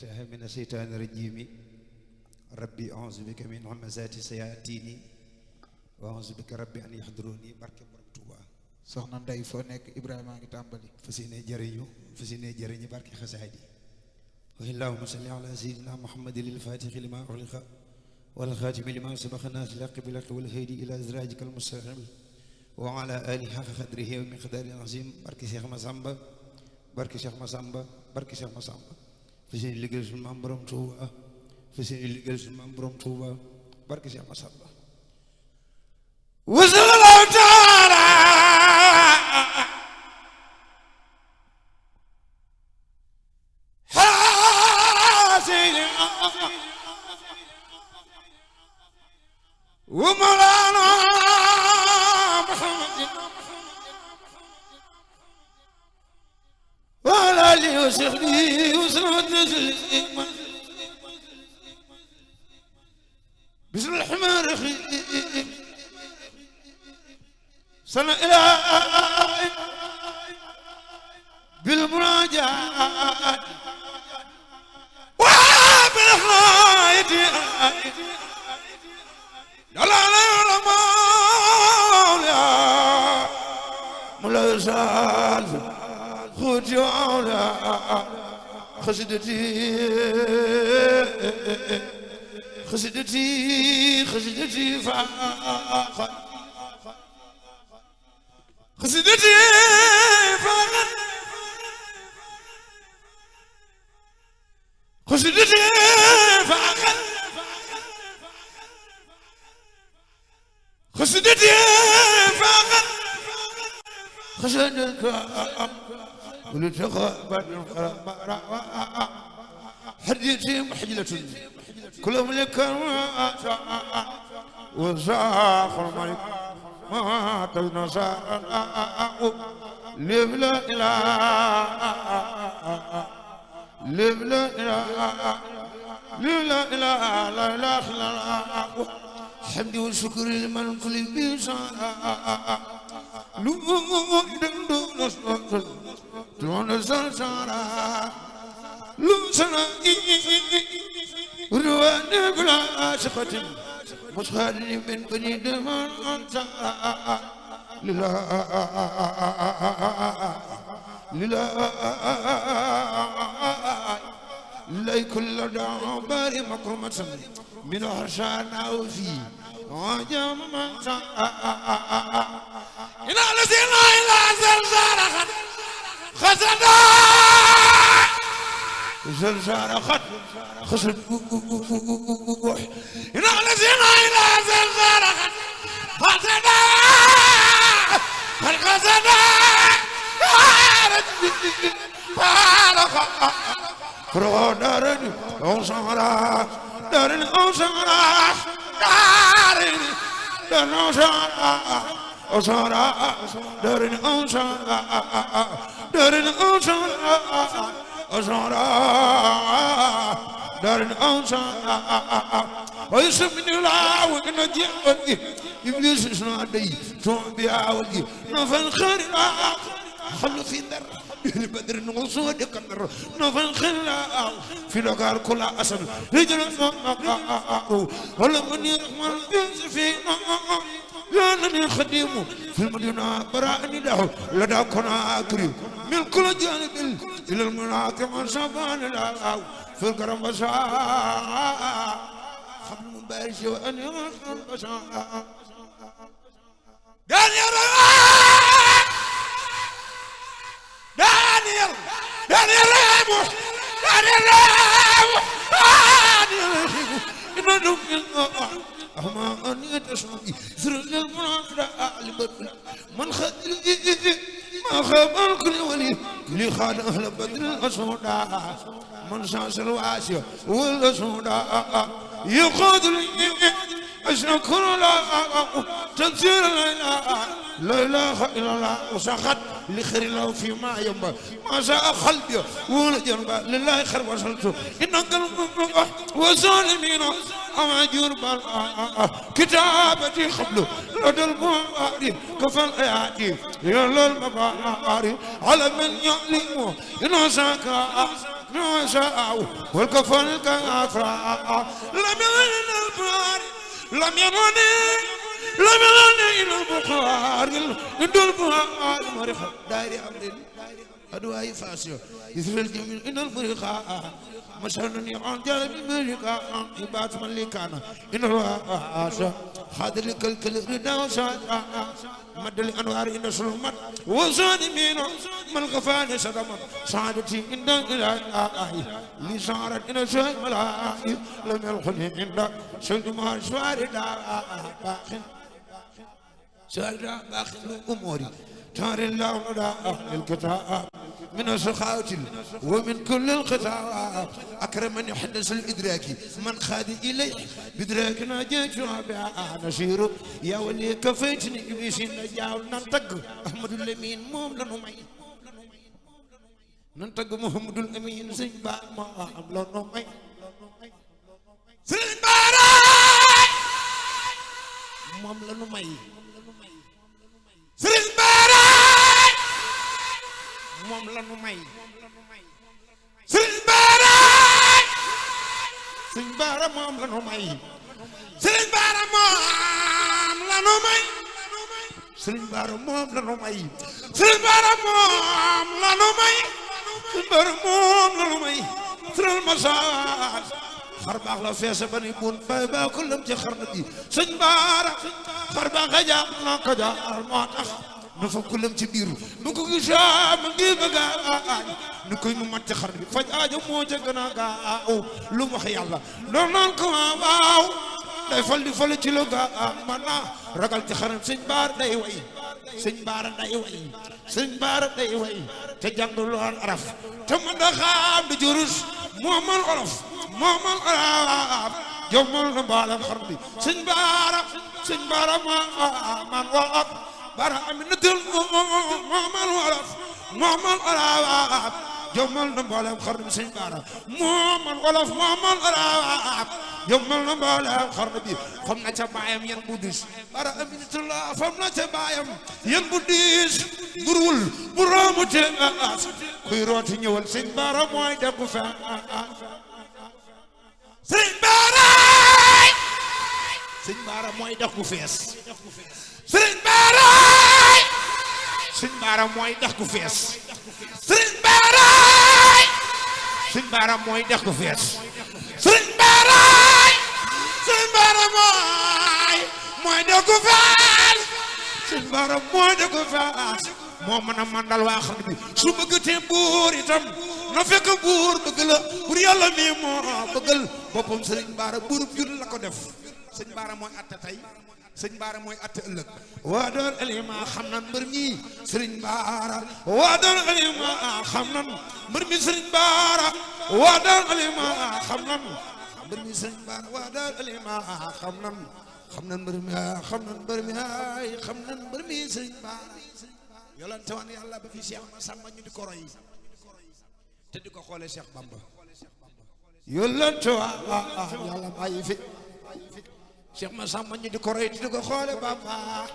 بالله من الشيطان الرجيم ربي أعوذ بك من همزات الشياطين وأعوذ بك ربي أن يحضروني barke borom Tuuba soxna Ndey foo nekk Ibrahima a ngi tàmbali fas yéene jëriñu barke xasaayid wa allahumma salli ala sayyidina Muhammadin al-Fatihi lima ughliqa wal khatimi lima sabaqa naasiril haqqi bil haqqi wal haadi ila siraatikal mustaqim wa ala alihi haqqa qadrihi wa miqdaarihil aziim barke Cheikh Massamba barke Cheikh Massamba barke Cheikh Massamba fas yéene liggéeyal suñu maam borom Tuuba fas yéene liggéeyal suñu maam borom Tuuba barke Cheikh Massamba wasallallahu taala wa mawlana Muhammad wa ala alihi wa sahbihi wa sallam taslima bismillahir rahmanir rahim sana ila bil munajat wa bil hayati la la la mawla mulazal khujala خسدتي فاقت خسدتي فاقت خسدتي فاقت خسدتي فاقت خسدتك ولتقى بعد الخراب حديتي محجلة كل ملك وزاخ الملك ما تنسى لبلا إله لبلا إله لبلا إله لا إله إلا الله حمد والشكر لمن كل بيسان لو دندو نصر دون سلسلة لو سنا روان بلا شفة مشهد من بني دمان أنت لله لله لله كل دعبار مكرمة من عرشان أو في عجم من إن الذين إلى زلزال خسدا زلزال خسد إن الذين إلى زلزال خسدا خسدا فرو دارني أوسارا دارني أوسارا دارني أوسارا دارني أوسارا دارني أوسارا أوسارا دارن أنصار ويسمن الله وإن جاء إبليس سنادي توبي عودي نفن خير خلو في در بدر نوصود كنر نفن خير في لقار كل أسد رجل ولا من يرحمن يوسفين لأنني خديمه في المدينة براني له لدى كنا أكرم من كل جانب إلى المناكم سبحان الله في الكرم بشاء خبر مبارش وأن يغفر بشاء دانيال إنه أما أن يتشعي سر المنافرة من خذ ما خاب الكل ولي اللي خان أهل بدر الأسوداء من شاس الواسع والأسوداء يقود لي أشرك لا تنسير لا إله إلا الله وسخط لخير الله فيما ينبغي ما شاء خلقي ولجنب لله خير وصلته إن قلب وظالمين أما جرب كتابتي قبله لدى البواري كفى الآيات يلا المباري على من يعلم إن ساكا نوشاء والكفن الكافراء لم يغن البار لم يغن إلى البخار يدل بها المريخ داير أمر أدواء فاسيو يثير الجميل إن المريخ مثلا يقال جل بالملك يبات ملكانا إن الواسع خادر الكل ردا وساد مد الأنوار إن سلمت وصادمين من غفان سدمت سعادتي إن الإله لسارت إن سوء ملائي لم يلخني إن سيد ما سواردا باخن سواردا باخن أموري تار الله لدى الكتاب من السخاوة ومن كل القطاع أكرم من يحدث الإدراك من خاد إليه بدراكنا جيت بها نشير يا ولي كفيتني إبليسين نجاو ننتق أحمد الأمين موم لنمي ننتق محمد الأمين سنبا ما لنمي سنبا موم لنمي سنبا moom la nu may Sëriñ Bara Sëriñ Bara moom la nu may Sëriñ Bara moom la nu may Sëriñ Bara moom la nu may Sëriñ Bara moom la nu may Sëriñ Bara moom la nu may Sëriñ Masaas xar baax la feese ba ni bun bay ba ko lam ci xarna bi Sëriñ Bara xar baax nga jaar na ko jaar moo tax nu fa kulam ci biir nu ko gisaa ma ngi bëgg a nu koy mu mat ci xar bi faj aajo moo ca gën a gaaw lu mu wax yàlla doon naan ko waaw day fal di fal ci lu gaaw man naa ragal ci xaram Sëñ Bara day way Sëñ Bara day way Sëñ Bara day way te jàng lu araf te man da xam di jurus moomal olof moomal araf jommal na mbaalam xar bi Sëñ Bara man wax Bara aminatul moomal wolof moomal arab jommal na mboolem xarnu bi Sëñ Bara moomal wolof moomal arab jommal na mboolem xarnu bi fam na ca baayam yan bu diis Bara aminatul fam na ca baayam yan bu diis burwul bu roomu te kuy rooti ñëwal Sëñ Bara mooy def ko fa Sëñ Bara Sëñ Bara mooy def ko fees Sëriñ Bara Sëñ Bara mooy dex gu fees Sëriñ Bara Sëñ Bara mooy dex gu fees Sëriñ Bara Sëriñ Bara mooy dex gu fees Sëñ Bara mooy dex gu fees moo mën a mandal waa xam bi su bëgg te buur itam na fekk buur bëgg la pour yàlla mi moo bëggal boppam Sëriñ Bara buurub jur la ko def Sëñ Bara mooy atte tey Sëñ Bara mooy atte ëllëg waa doon alima xam nan mbër mi Sëriñ Bara waa doon alima xam nan mbër mi Sëriñ Bara waa doon alima xam nan mbër mi Sëriñ Bara waa doon alima xam nan mbër mi xam nan mbër mi ay xam nan mbër mi Sëriñ Bara yolante woon yàlla ba fi Cheikh Massamba ñu di ko roy te di ko xoolee Cheikh Bamba yolante woon yàlla bàyyi fi Cheikh Massamba ñu di ko roy di ko xoole Bamba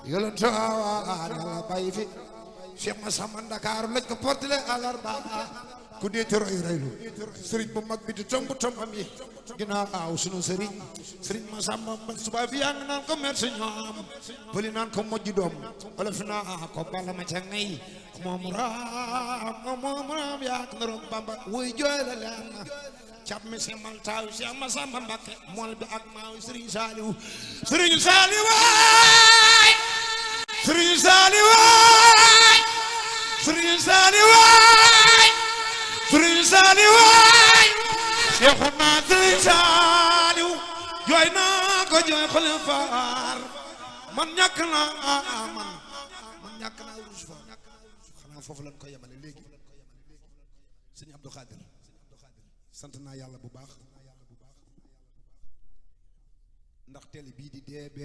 yolante yàlla bàyyi fi Cheikh Massamba Ndakaaru lañ ko portele àllarba ku dee te roy roylu sëriñ bu mag bi di tomb tombam yi ginnaaw sunu sëriñ Massamba suba fi yaa ngi naan ko merci ñoom bëli naan ko mojji doom wala fi naa ko bala ma ca ngay moom raam yaa ngi naroon Bamba wuy jooy la leen cap mi si mal taaw Cheikh Massamba Mbacké mool bi ak maaw Sëriñ Saaliw Sëriñ Saaliw waay Sëriñ Saaliw waay Sëriñ Saaliw waay Sëriñ Saaliw waay Seexuna Sëriñ Saaliw jooy naa ko jooy xol faar man ñàkk naa man ñàkk naa rus fa xanaa foofu lañ ko yemale léegi Sëñ Abdou Khadir sant naa yàlla bu baax ndax télé bii di DB